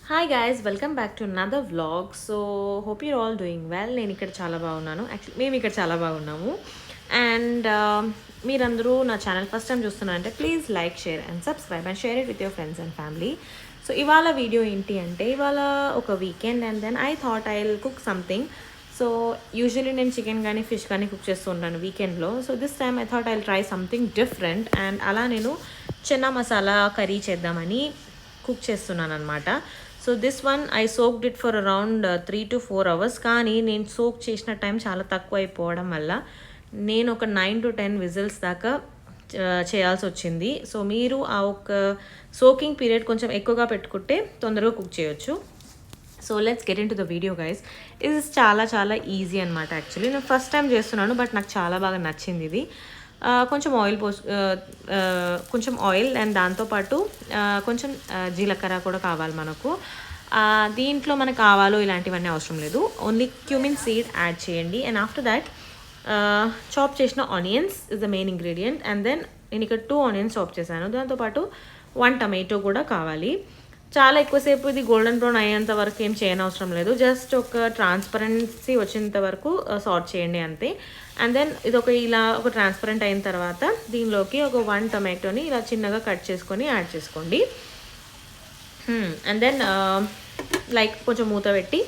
Hi guys, welcome back to another vlog. So hope your all doing well. నేను ఇక్కడ చాలా బాగున్నాను. Actually మేము ఇక్కడ చాలా బాగున్నాము. అండ్ మీరందరూ నా ఛానల్ ఫస్ట్ టైం చూస్తున్నారంటే please like, share and subscribe and share it with your friends and family. So ఇవాళ వీడియో ఏంటి అంటే, ఇవాళ ఒక weekend and then I thought I will cook something. So usually నేను చికెన్ కానీ ఫిష్ కానీ cook చేస్తూ ఉంటాను వీకెండ్లో. So this time I thought I will try something different. And అలా నేను చెన్నా మసాలా కర్రీ చేద్దామని కుక్ చేస్తున్నాను అనమాట. So this one I soaked it for around 3 to 4 hours. కానీ నేను సోక్ చేసిన టైం చాలా తక్కువ అయిపోవడం వల్ల నేను ఒక 9 to 10 విజిల్స్ దాకా చేయాల్సి వచ్చింది. సో మీరు ఆ ఒక సోకింగ్ పీరియడ్ కొంచెం ఎక్కువగా పెట్టుకుంటే తొందరగా కుక్ చేయొచ్చు. So let's get in to the video guys. ఇది చాలా చాలా ఈజీ అనమాట. యాక్చువల్లీ నేను ఫస్ట్ టైం చేస్తున్నాను, బట్ నాకు చాలా బాగా నచ్చింది ఇది. కొంచెం ఆయిల్ అండ్ దాంతోపాటు కొంచెం జీలకర్ర కూడా కావాలి మనకు. దీంట్లో మనకు ఆవాలు ఇలాంటివన్నీ అవసరం లేదు. ఓన్లీ క్యూమిన్ సీడ్ యాడ్ చేయండి. అండ్ ఆఫ్టర్ దాట్ చాప్ చేసిన onions is the main ingredient. And then నేను ఇక్కడ 2 ఆనియన్స్ చాప్ చేశాను. దాంతోపాటు 1 టమాటో కూడా కావాలి. చాలా ఎక్కువసేపు ఇది గోల్డెన్ బ్రౌన్ అయ్యేంత వరకు ఏం చేయనవసరం లేదు. జస్ట్ ఒక ట్రాన్స్పరెన్సీ వచ్చేంత వరకు సార్ట్ చేయండి అంతే. అండ్ దెన్ ఇది ఇలా ఒక ట్రాన్స్పరెంట్ అయిన తర్వాత దీనిలోకి ఒక 1 టమాటోని ఇలా చిన్నగా కట్ చేసుకొని యాడ్ చేసుకోండి. అండ్ దెన్ లైక్ కొంచెం మూత పెట్టి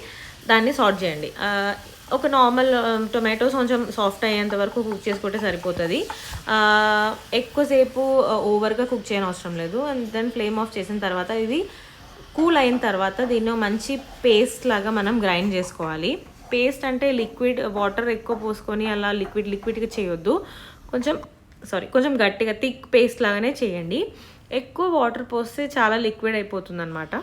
దాన్ని సార్ట్ చేయండి. ఒక నార్మల్ టొమాటోస్ కొంచెం సాఫ్ట్ అయ్యేంత వరకు కుక్ చేసుకుంటే సరిపోతుంది. ఎక్కువసేపు ఓవర్గా కుక్ చేయని అవసరం లేదు. అండ్ దెన్ ఫ్లేమ్ ఆఫ్ చేసిన తర్వాత ఇది కూల్ అయిన తర్వాత దీన్ని మంచి పేస్ట్ లాగా మనం గ్రైండ్ చేసుకోవాలి. పేస్ట్ అంటే లిక్విడ్ వాటర్ ఎక్కువ పోసుకొని అలా లిక్విడ్గా చేయొద్దు. కొంచెం గట్టిగా థిక్ పేస్ట్ లాగానే చేయండి. ఎక్కువ వాటర్ పోస్తే చాలా లిక్విడ్ అయిపోతుంది అనమాట.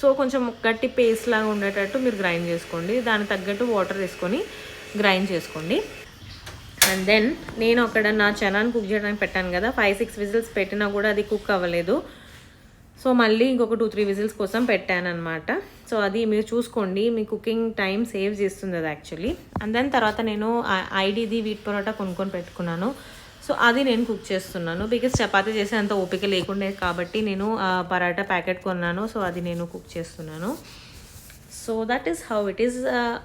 సో కొంచెం గట్టి పేస్ట్ లాగా ఉండేటట్టు మీరు గ్రైండ్ చేసుకోండి. దానికి తగ్గట్టు వాటర్ వేసుకొని గ్రైండ్ చేసుకోండి. అండ్ దెన్ నేను అక్కడ నా చనాన్ని కుక్ చేయడానికి పెట్టాను కదా, 5-6 విజిల్స్ పెట్టినా కూడా అది కుక్ అవ్వలేదు. సో మళ్ళీ ఇంకొక 2-3 విజిల్స్ కోసం పెట్టాను అనమాట. సో అది మీరు చూసుకోండి, మీ కుకింగ్ టైం సేవ్ చేస్తుంది అది యాక్చువల్లీ. అండ్ దెన్ తర్వాత నేను ఐడీది వీట్ పరోటా కొనుక్కొని పెట్టుకున్నాను. సో అది నేను కుక్ చేస్తున్నాను. బికాస్ చపాతీ చేసే అంత ఓపిక లేకుండే కాబట్టి నేను పరాటా ప్యాకెట్ కొన్నాను. సో అది నేను కుక్ చేస్తున్నాను. So that is how it is.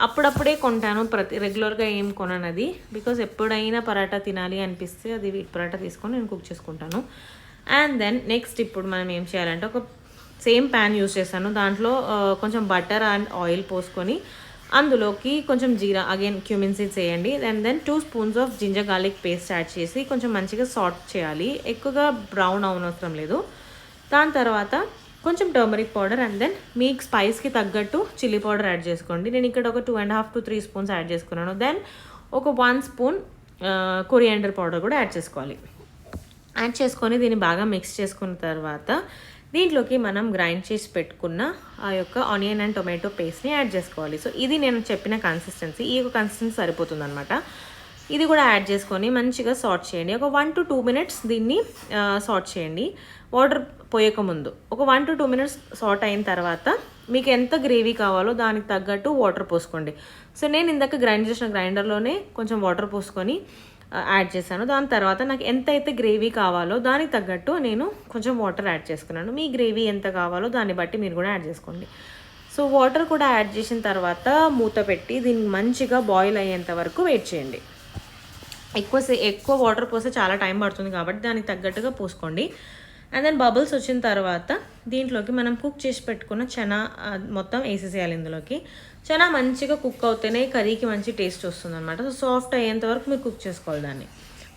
అప్పుడప్పుడే కొంటాను, రెగ్యులర్గా ఏం కొనను అది. బికాజ్ ఎప్పుడైనా పరాటా తినాలి అనిపిస్తే అది వీట్ పరాటా తీసుకొని నేను కుక్ చేసుకుంటాను. అండ్ దెన్ నెక్స్ట్ ఇప్పుడు మనం ఏం చేయాలంటే ఒక సేమ్ ప్యాన్ యూస్ చేస్తాను. దాంట్లో కొంచెం బటర్ అండ్ ఆయిల్ పోసుకొని అందులోకి కొంచెం జీరా, అగైన్ క్యూమిన్ సీడ్స్ వేయండి. And then 2 spoons of ginger garlic paste add చేసి కొంచెం మంచిగా సాట్ చేయాలి. ఎక్కువగా బ్రౌన్ అవనవసరం లేదు. దాని తర్వాత కొంచెం టర్మరిక్ పౌడర్ అండ్ దెన్ మీ స్పైస్కి తగ్గట్టు చిల్లీ పౌడర్ యాడ్ చేసుకోండి. నేను ఇక్కడ ఒక 2.5 to 3 స్పూన్స్ యాడ్ చేసుకున్నాను. దెన్ ఒక 1 స్పూన్ కొరియాండర్ పౌడర్ కూడా యాడ్ చేసుకోవాలి. యాడ్ చేసుకొని దీన్ని బాగా మిక్స్ చేసుకున్న తర్వాత దీంట్లోకి మనం గ్రైండ్ చేసి పెట్టుకున్న ఆ యొక్క ఆనియన్ అండ్ టొమాటో పేస్ట్ని యాడ్ చేసుకోవాలి. సో ఇది నేను చెప్పిన కన్సిస్టెన్సీ, ఈ యొక్క కన్సిస్టెన్సీ సరిపోతుంది అనమాట. ఇది కూడా యాడ్ చేసుకొని మంచిగా సాట్ చేయండి. ఒక 1 to 2 minutes దీన్ని సాట్ చేయండి, వాటర్ పోయకముందు. ఒక 1 to 2 minutes సాట్ అయిన తర్వాత మీకు ఎంత గ్రేవీ కావాలో దానికి తగ్గట్టు వాటర్ పోసుకోండి. సో నేను ఇందాక గ్రైండ్ చేసిన గ్రైండర్లోనే కొంచెం వాటర్ పోసుకొని యాడ్ చేశాను. దాని తర్వాత నాకు ఎంత అయితే గ్రేవీ కావాలో దానికి తగ్గట్టు నేను కొంచెం వాటర్ యాడ్ చేసుకున్నాను. మీ గ్రేవీ ఎంత కావాలో దాన్ని బట్టి మీరు కూడా యాడ్ చేసుకోండి. సో వాటర్ కూడా యాడ్ చేసిన తర్వాత మూత పెట్టి దీన్ని మంచిగా బాయిల్ అయ్యేంత వరకు వెయిట్ చేయండి. ఎక్కువ వాటర్ పోస్తే చాలా టైం పడుతుంది కాబట్టి దానికి తగ్గట్టుగా పోసుకోండి. అండ్ దెన్ బబుల్స్ వచ్చిన తర్వాత దీంట్లోకి మనం కుక్ చేసి పెట్టుకున్న చనా మొత్తం వేసేసేయాలి. ఇందులోకి చనా మంచిగా కుక్ అవుతేనే కర్రీకి మంచి టేస్ట్ వస్తుంది అనమాట. సో సాఫ్ట్ అయ్యేంత వరకు మీరు కుక్ చేసుకోవాలి దాన్ని.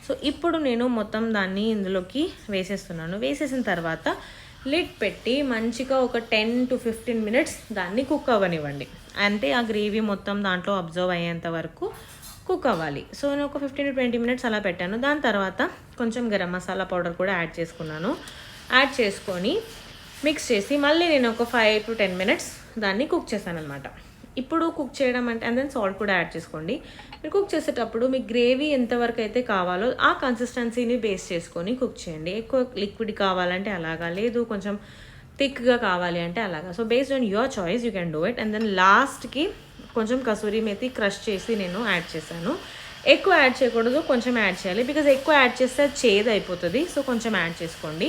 సో ఇప్పుడు నేను మొత్తం దాన్ని ఇందులోకి వేసేస్తున్నాను. వేసేసిన తర్వాత లిడ్ పెట్టి మంచిగా ఒక 10 to 15 minutes దాన్ని కుక్ అవ్వనివ్వండి. అంటే ఆ గ్రేవీ మొత్తం దాంట్లో అబ్జర్వ్ అయ్యేంత వరకు కుక్ అవ్వాలి. సో నేను ఒక 15 to 20 minutes అలా పెట్టాను. దాని తర్వాత కొంచెం గరం మసాలా పౌడర్ కూడా యాడ్ చేసుకున్నాను. యాడ్ చేసుకొని మిక్స్ చేసి మళ్ళీ నేను ఒక 5 to 10 minutes దాన్ని కుక్ చేశాను అనమాట. ఇప్పుడు కుక్ చేయడం అంటే అండ్ దెన్ సాల్ట్ కూడా యాడ్ చేసుకోండి. మీరు కుక్ చేసేటప్పుడు మీ గ్రేవీ ఎంతవరకు అయితే కావాలో ఆ కన్సిస్టెన్సీని బేస్ చేసుకొని కుక్ చేయండి. ఎక్కువ లిక్విడ్ కావాలంటే అలాగా, లేదు కొంచెం థిక్గా కావాలి అంటే అలాగా. So based on your choice you can do it. And then లాస్ట్కి కొంచెం కసూరి మేతి క్రష్ చేసి నేను యాడ్ చేశాను. ఎక్కువ యాడ్ చేయకూడదు, కొంచెం యాడ్ చేయాలి. బికాజ్ ఎక్కువ యాడ్ చేస్తే చేదు అయిపోతుంది. సో కొంచెం యాడ్ చేసుకోండి.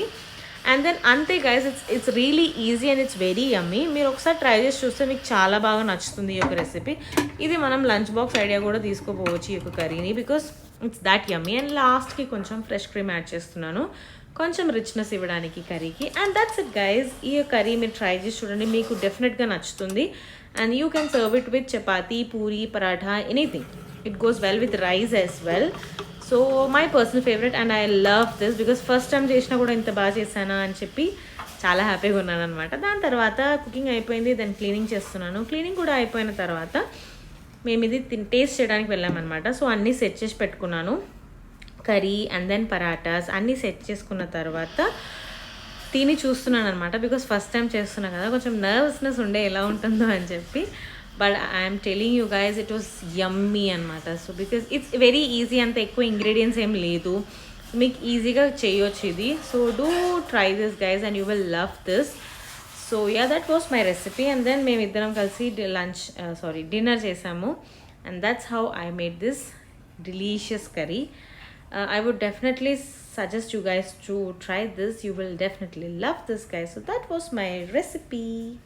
అండ్ దెన్ అంతే guys, it's really easy and it's very యమ్మీ. మీరు ఒకసారి ట్రై చేసి చూస్తే మీకు చాలా బాగా నచ్చుతుంది ఈ యొక్క రెసిపీ. ఇది మనం లంచ్ బాక్స్ ఐడియా కూడా తీసుకోపోవచ్చు ఈ యొక్క కర్రీని, because it's that yummy. And లాస్ట్కి కొంచెం ఫ్రెష్ క్రీమ్ యాడ్ చేస్తున్నాను, కొంచెం రిచ్నెస్ ఇవ్వడానికి కర్రీకి. And that's it guys. ఈ కర్రీ మీరు ట్రై చేసి చూడండి, మీకు డెఫినెట్గా నచ్చుతుంది. And you can serve it with chapati, puri, paratha, anything. It goes well with rice as well. So my personal favourite and I love this, because first time చేసినా కూడా ఇంత బాగా చేశానా అని చెప్పి చాలా హ్యాపీగా ఉన్నాను అనమాట. దాని తర్వాత కుకింగ్ అయిపోయింది, దాన్ని క్లీనింగ్ చేస్తున్నాను. క్లీనింగ్ కూడా అయిపోయిన తర్వాత మేము ఇది టేస్ట్ చేయడానికి వెళ్ళామన్నమాట. సో అన్నీ సెట్ చేసి పెట్టుకున్నాను, కర్రీ అండ్ దెన్ పరాటాస్ అన్నీ సెట్ చేసుకున్న తర్వాత తిని చూస్తున్నాను అనమాట. బికాస్ ఫస్ట్ టైం చేస్తున్నాను కదా, కొంచెం నర్వస్నెస్ ఉండే ఎలా ఉంటుందో అని చెప్పి. But I'm telling you guys, it was yummy అనమాట. So because it's very easy, అంత ఎక్కువ ఇంగ్రీడియంట్స్ ఏం లేదు, మీకు ఈజీగా చేయొచ్చు ఇది. So do try this guys and you will love this. So yeah, that was my recipe. And then మేమిద్దరం కలిసి డిన్నర్ చేసాము. And that's how I made this delicious curry. I would definitely suggest you guys to try this. You will definitely love this, guys. So that was my recipe.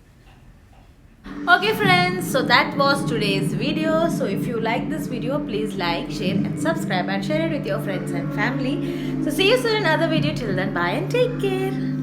Okay friends, so that was today's video. So if you like this video, please like, share and subscribe and share it with your friends and family. So see you soon in another video. Till then, bye and take care.